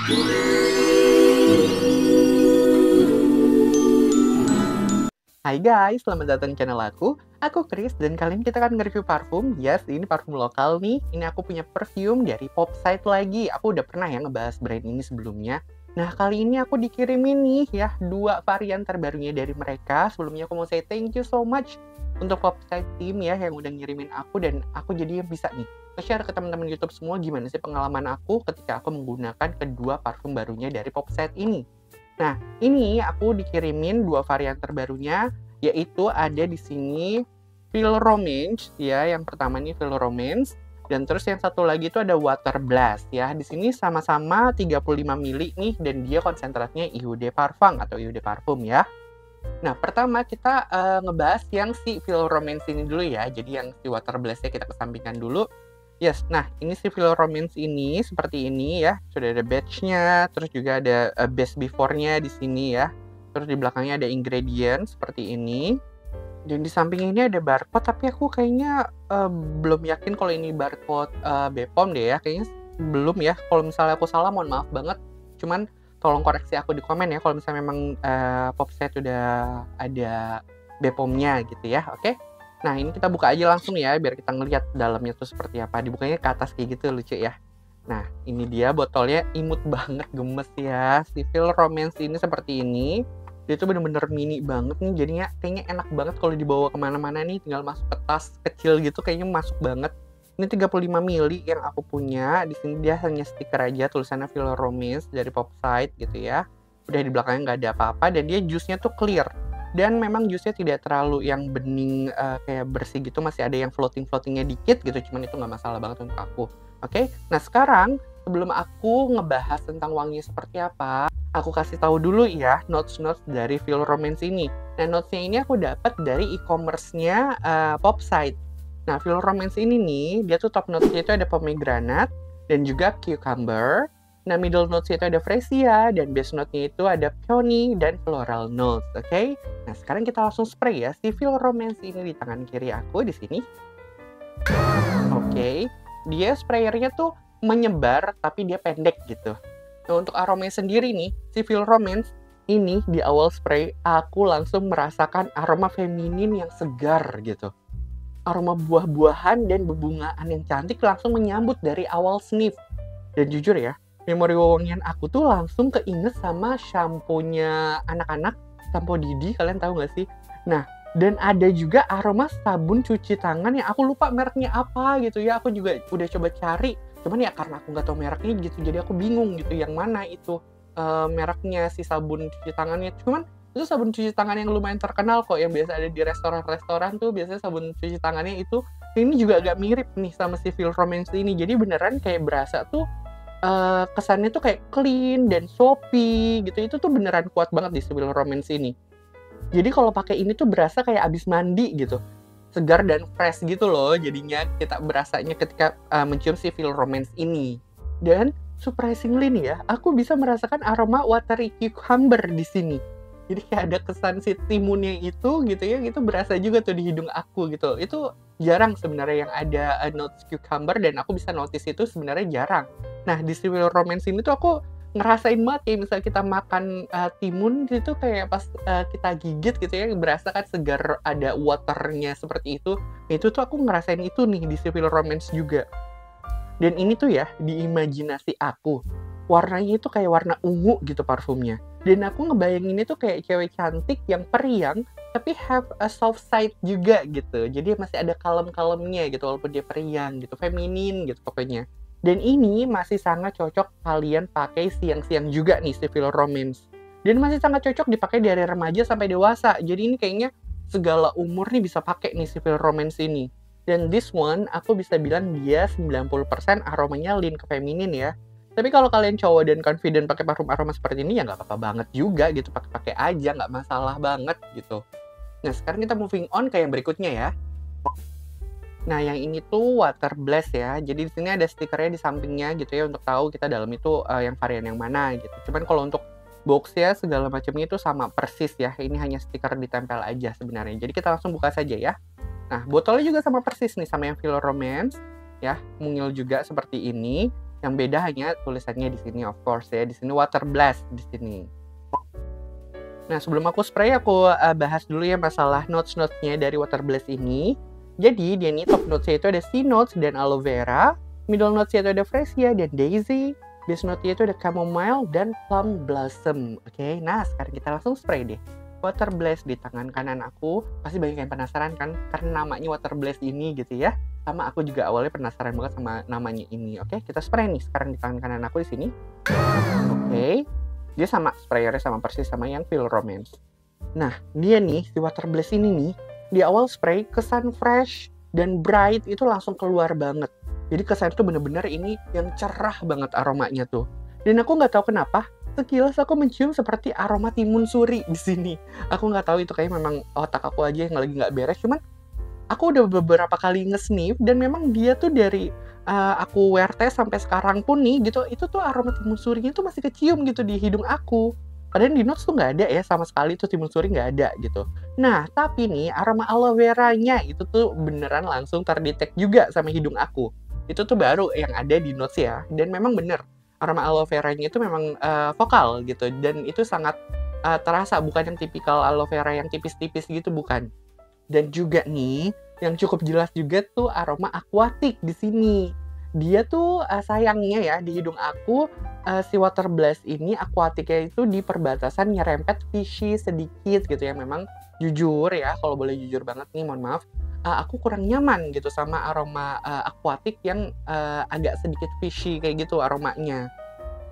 Hai guys, selamat datang di channel aku. Aku Chris dan kali ini kita akan nge-review parfum. Yes, ini parfum lokal nih. Ini aku punya perfume dari Popside lagi. Aku udah pernah ya ngebahas brand ini sebelumnya. Nah, kali ini aku dikirimin nih ya 2 varian terbarunya dari mereka. Sebelumnya aku mau say thank you so much untuk Popside team ya yang udah ngirimin aku, dan aku jadi bisa nih share ke teman-teman YouTube semua gimana sih pengalaman aku ketika aku menggunakan kedua parfum barunya dari Popside ini. Nah, ini aku dikirimin 2 varian terbarunya, yaitu ada di sini Feel Romance ya. Yang pertama ini Feel Romance, dan terus yang satu lagi itu ada Water Blast ya. Di sini sama-sama 35 ml nih, dan dia konsentratnya Eau de Parfum atau Eau de Parfum ya. Nah, pertama kita ngebahas yang si Feel Romance ini dulu ya. Jadi yang si Water Blast-nya kita kesampingkan dulu. Yes, nah ini si Feel Romance ini seperti ini ya. Sudah ada batch-nya, terus juga ada best before-nya di sini ya. Terus di belakangnya ada ingredient seperti ini. Dan di samping ini ada barcode, tapi aku kayaknya belum yakin kalau ini barcode Bepom deh ya. Kayaknya belum ya. Kalau misalnya aku salah, mohon maaf banget. Cuman tolong koreksi aku di komen ya kalau misalnya memang Popside udah ada Bepomnya gitu ya. Oke? Nah, ini kita buka aja langsung ya, biar kita ngelihat dalamnya tuh seperti apa. Dibukanya ke atas kayak gitu, lucu ya. Nah, ini dia botolnya, imut banget, gemes ya. Si Feel Romance ini seperti ini. Dia tuh bener-bener mini banget nih, jadinya kayaknya enak banget kalau dibawa kemana-mana nih. Tinggal masuk ke tas kecil gitu, kayaknya masuk banget. Ini 35 ml yang aku punya. Di sini dia hanya stiker aja, tulisannya Feel Romance dari Popside gitu ya. Udah di belakangnya nggak ada apa-apa, dan dia jusnya tuh clear. Dan memang jusnya tidak terlalu yang bening kayak bersih gitu, masih ada yang floating-floatingnya dikit gitu, cuman itu nggak masalah banget untuk aku. Oke, nah sekarang sebelum aku ngebahas tentang wanginya seperti apa, aku kasih tahu dulu ya notes-notes dari Feel Romance ini. Nah, notes-nya ini aku dapat dari e-commerce-nya Popside. Nah, Feel Romance ini nih, dia tuh top notes-nya itu ada pomegranate dan juga cucumber. Nah, middle notes-nya itu ada freesia, dan base note-nya itu ada peony dan floral notes, oke? Nah, sekarang kita langsung spray ya, si Feel Romance ini di tangan kiri aku di sini. Oke, dia sprayernya tuh menyebar, tapi dia pendek gitu. Nah, untuk aromanya sendiri nih, si Feel Romance ini di awal spray, aku langsung merasakan aroma feminin yang segar gitu. Aroma buah-buahan dan bebungaan yang cantik langsung menyambut dari awal sniff. Dan jujur ya, memori wewangian aku tuh langsung keinget sama shampoo-nya anak-anak, sampo Didi, kalian tahu nggak sih? Nah, dan ada juga aroma sabun cuci tangan yang aku lupa mereknya apa gitu ya. Aku juga udah coba cari, cuman ya karena aku nggak tahu mereknya gitu, jadi aku bingung gitu yang mana itu mereknya si sabun cuci tangannya. Cuman itu sabun cuci tangan yang lumayan terkenal kok, yang biasa ada di restoran-restoran tuh, biasanya sabun cuci tangannya itu. Ini juga agak mirip nih sama si Feel Romance ini, jadi beneran kayak berasa tuh kesannya tuh kayak clean dan soapy gitu. Itu tuh beneran kuat banget di Feel Romance ini. Jadi kalau pakai ini tuh berasa kayak abis mandi gitu, segar dan fresh gitu loh. Jadinya kita berasanya ketika mencium si Feel Romance ini. Dan surprisingly nih ya, aku bisa merasakan aroma watery cucumber di sini. Jadi kayak ada kesan si timunnya itu gitu ya, itu berasa juga tuh di hidung aku gitu. Itu jarang sebenarnya yang ada notes cucumber, dan aku bisa notice itu sebenarnya jarang. Nah, di Feel Romance ini tuh aku ngerasain banget kayak misalnya kita makan timun itu, kayak pas kita gigit gitu ya, berasa kan segar, ada waternya seperti itu. Nah, itu tuh aku ngerasain itu nih di Feel Romance juga. Dan ini tuh ya, di imajinasi aku, warnanya itu kayak warna ungu gitu parfumnya. Dan aku ngebayangin itu kayak cewek cantik yang periang, tapi have a soft side juga gitu. Jadi masih ada kalem-kalemnya gitu, walaupun dia periang gitu, feminin gitu pokoknya. Dan ini masih sangat cocok kalian pakai siang-siang juga nih si Feel Romance. Dan masih sangat cocok dipakai dari remaja sampai dewasa. Jadi ini kayaknya segala umur nih bisa pakai nih si Feel Romance ini. Dan this one aku bisa bilang dia 90% aromanya lean ke feminin ya. Tapi kalau kalian cowok dan confident pakai parfum aroma seperti ini, ya nggak apa-apa banget juga gitu, pakai aja, nggak masalah banget gitu. Nah, sekarang kita moving on ke yang berikutnya ya. Nah, yang ini tuh Water Blast ya. Jadi di sini ada stikernya di sampingnya gitu ya, untuk tahu kita dalam itu yang varian yang mana gitu. Cuman kalau untuk box ya segala macamnya itu sama persis ya. Ini hanya stiker ditempel aja sebenarnya. Jadi kita langsung buka saja ya. Nah, botolnya juga sama persis nih sama yang Feel Romance ya, mungil juga seperti ini. Yang beda hanya tulisannya di sini, of course ya. Di sini Water Blast di sini. Nah, sebelum aku spray, aku bahas dulu ya masalah notes-notesnya dari Water Blast ini. Jadi, dia nih top notes-nya itu ada sea notes dan aloe vera. Middle notes-nya itu ada freesia dan daisy. Base note-nya itu ada chamomile dan plum blossom. Oke, nah sekarang kita langsung spray deh. Water Blast di tangan kanan aku. Pasti banyak yang penasaran kan, karena namanya Water Blast ini gitu ya. Sama aku juga awalnya penasaran banget sama namanya ini. Oke, kita spray nih sekarang di tangan kanan aku di sini. Oke. Dia sama, sprayernya sama persis sama yang Feel Romance. Nah, dia nih, si Water Blast ini nih, di awal spray kesan fresh dan bright itu langsung keluar banget. Jadi kesan itu bener-bener ini yang cerah banget aromanya tuh. Dan aku nggak tahu kenapa, sekilas aku mencium seperti aroma timun suri di sini. Aku nggak tahu itu kayak memang otak aku aja yang lagi nggak beres. Cuman aku udah beberapa kali nge-sniff dan memang dia tuh dari aku wear test sampai sekarang pun nih gitu, itu tuh aroma timun surinya tuh masih kecium gitu di hidung aku. Padahal di notes tuh nggak ada ya sama sekali tuh timun suri nggak ada gitu. Nah tapi nih aroma aloe veranya itu tuh beneran langsung terdetek juga sama hidung aku. Itu tuh baru yang ada di notes ya. Dan memang bener aroma aloe veranya itu memang vokal gitu. Dan itu sangat terasa, bukan yang tipikal aloe vera yang tipis-tipis gitu, bukan. Dan juga nih yang cukup jelas juga tuh aroma aquatic di sini. Dia tuh sayangnya ya di hidung aku si Water Blast ini aquaticnya itu di perbatasan nyerempet fishy sedikit gitu ya. Memang jujur ya, kalau boleh jujur banget nih, mohon maaf, aku kurang nyaman gitu sama aroma aquatic yang agak sedikit fishy kayak gitu aromanya.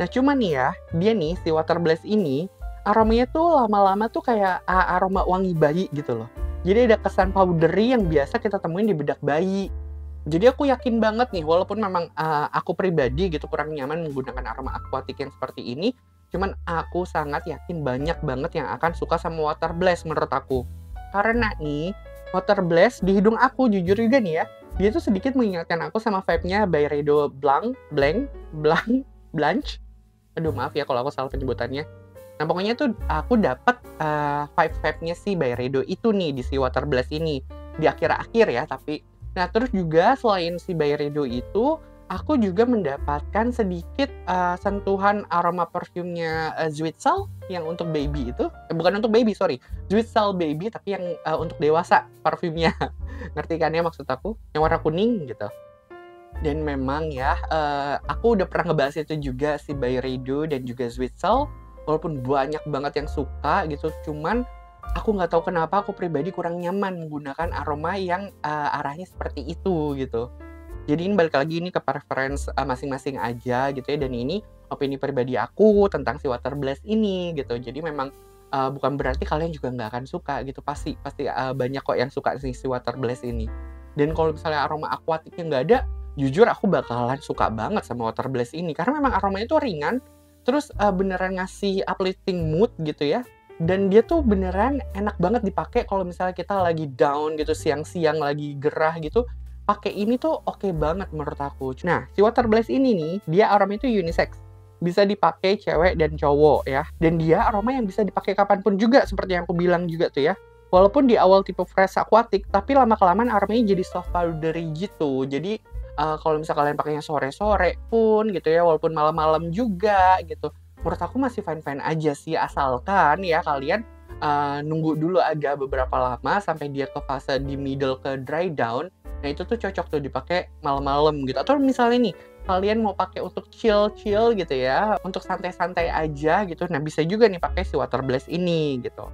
Nah cuman nih ya, dia nih si Water Blast ini aromanya tuh lama-lama tuh kayak aroma wangi bayi gitu loh. Jadi ada kesan powdery yang biasa kita temuin di bedak bayi. Jadi aku yakin banget nih, walaupun memang aku pribadi gitu kurang nyaman menggunakan aroma aquatic yang seperti ini, cuman aku sangat yakin banyak banget yang akan suka sama Water Blast menurut aku. Karena nih, Water Blast di hidung aku jujur juga nih ya, dia tuh sedikit mengingatkan aku sama vibe-nya Byredo Blanche. Aduh maaf ya kalau aku salah penyebutannya. Nah pokoknya tuh aku dapat vibe-nya si Byredo itu nih di si Water Blast ini. Di akhir-akhir ya tapi. Nah terus juga selain si Byredo itu, aku juga mendapatkan sedikit sentuhan aroma perfumnya Zwitsal yang untuk baby itu. Bukan untuk baby, sorry. Zwitsal baby tapi yang untuk dewasa parfumnya. Ngerti kan ya maksud aku? Yang warna kuning gitu. Dan memang ya, aku udah pernah ngebahas itu juga si Byredo dan juga Zwitsal. Walaupun banyak banget yang suka gitu, cuman aku nggak tahu kenapa aku pribadi kurang nyaman menggunakan aroma yang arahnya seperti itu gitu. Jadi ini balik lagi ini ke preference masing-masing aja gitu ya. Dan ini opini pribadi aku tentang si Water Blast ini gitu. Jadi memang bukan berarti kalian juga nggak akan suka gitu. Pasti banyak kok yang suka si Water Blast ini. Dan kalau misalnya aroma aquaticnya nggak ada, jujur aku bakalan suka banget sama Water Blast ini. Karena memang aromanya itu ringan, terus beneran ngasih uplifting mood gitu ya. Dan dia tuh beneran enak banget dipakai kalau misalnya kita lagi down gitu, siang-siang lagi gerah gitu. Pakai ini tuh oke banget menurut aku. Nah, si Water Blast ini nih, dia aromanya itu unisex. Bisa dipakai cewek dan cowok ya. Dan dia aroma yang bisa dipakai kapanpun juga, seperti yang aku bilang juga tuh ya. Walaupun di awal tipe fresh aquatic, tapi lama-kelamaan aromanya jadi soft powdery gitu. Jadi kalau misalnya kalian pakainya sore-sore pun gitu ya, walaupun malam-malam juga gitu, menurut aku masih fine-fine aja sih, asalkan ya kalian nunggu dulu agak beberapa lama sampai dia ke fase di middle ke dry down. Nah itu tuh cocok tuh dipakai malam-malam gitu. Atau misalnya nih kalian mau pakai untuk chill gitu ya, untuk santai-santai aja gitu, nah bisa juga nih pakai si Water Blast ini gitu.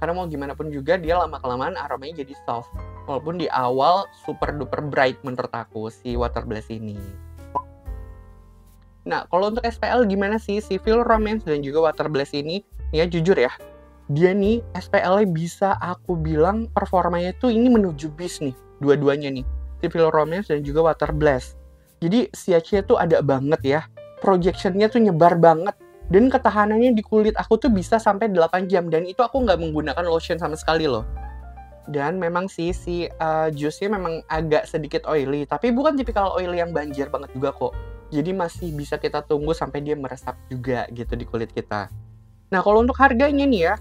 Karena mau gimana pun juga dia lama-kelamaan aromanya jadi soft. Walaupun di awal super duper bright menurut aku si Water Blast ini. Nah, kalau untuk SPL gimana sih si Feel Romance dan juga Water Blast ini? Ya jujur ya, dia nih SPL-nya bisa aku bilang performanya tuh ini menuju bis nih, dua-duanya nih. Si Feel Romance dan juga Water Blast. Jadi CH-nya tuh ada banget ya. Projection-nya tuh nyebar banget. Dan ketahanannya di kulit aku tuh bisa sampai 8 jam. Dan itu aku nggak menggunakan lotion sama sekali loh. Dan memang sih si juice-nya memang agak sedikit oily. Tapi bukan tipikal oily yang banjir banget juga kok. Jadi masih bisa kita tunggu sampai dia meresap juga gitu di kulit kita. Nah kalau untuk harganya nih ya,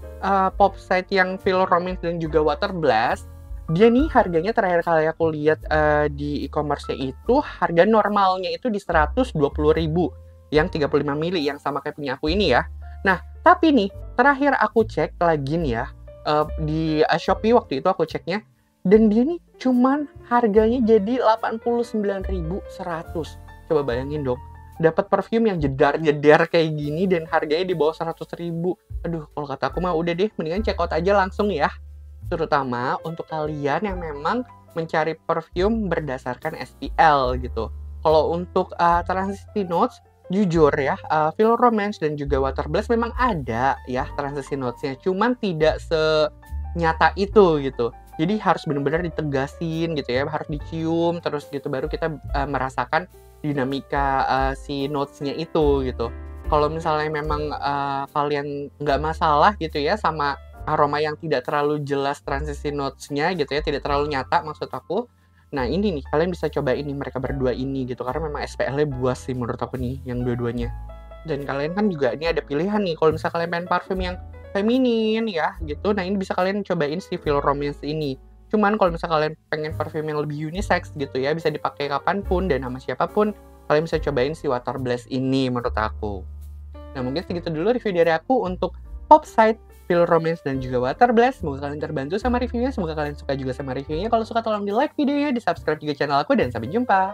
pop side yang Feel Romance dan juga Water Blast, Dia nih harganya terakhir kali aku lihat di e-commerce-nya itu harga normalnya itu di 120.000 yang 35 mili yang sama kayak punya aku ini ya. Nah, tapi nih terakhir aku cek lagi nih ya di Shopee waktu itu aku ceknya dan dia nih cuman harganya jadi 89.100. Coba bayangin dong, dapat perfume yang jedar-jedar kayak gini dan harganya di bawah 100.000. Aduh, kalau kata aku mah udah deh, mendingan check out aja langsung ya. Terutama untuk kalian yang memang mencari perfume berdasarkan SPL gitu. Kalau untuk Transcend Notes, jujur ya, Feel Romance dan juga Water Blast memang ada ya Transcend Notes-nya, cuman tidak senyata itu gitu. Jadi harus benar-benar ditegasin gitu ya, harus dicium terus gitu baru kita merasakan dinamika si notes-nya itu gitu. Kalau misalnya memang kalian nggak masalah gitu ya sama aroma yang tidak terlalu jelas transisi notes-nya gitu ya, tidak terlalu nyata maksud aku. Nah ini nih, kalian bisa coba ini mereka berdua ini gitu, karena memang SPL-nya buas sih menurut aku nih, yang dua-duanya. Dan kalian kan juga ini ada pilihan nih, kalau misalnya kalian pengen parfum yang feminin ya gitu, nah ini bisa kalian cobain si Feel Romance ini. Cuman kalau misalnya kalian pengen parfum yang lebih unisex gitu ya, bisa dipakai kapanpun dan sama siapapun, kalian bisa cobain si Water Blast ini menurut aku. Nah mungkin segitu dulu review dari aku untuk Popside, Feel Romance, dan juga Water Blast. Semoga kalian terbantu sama reviewnya, semoga kalian suka juga sama reviewnya. Kalau suka tolong di like videonya, di subscribe juga channel aku, dan sampai jumpa.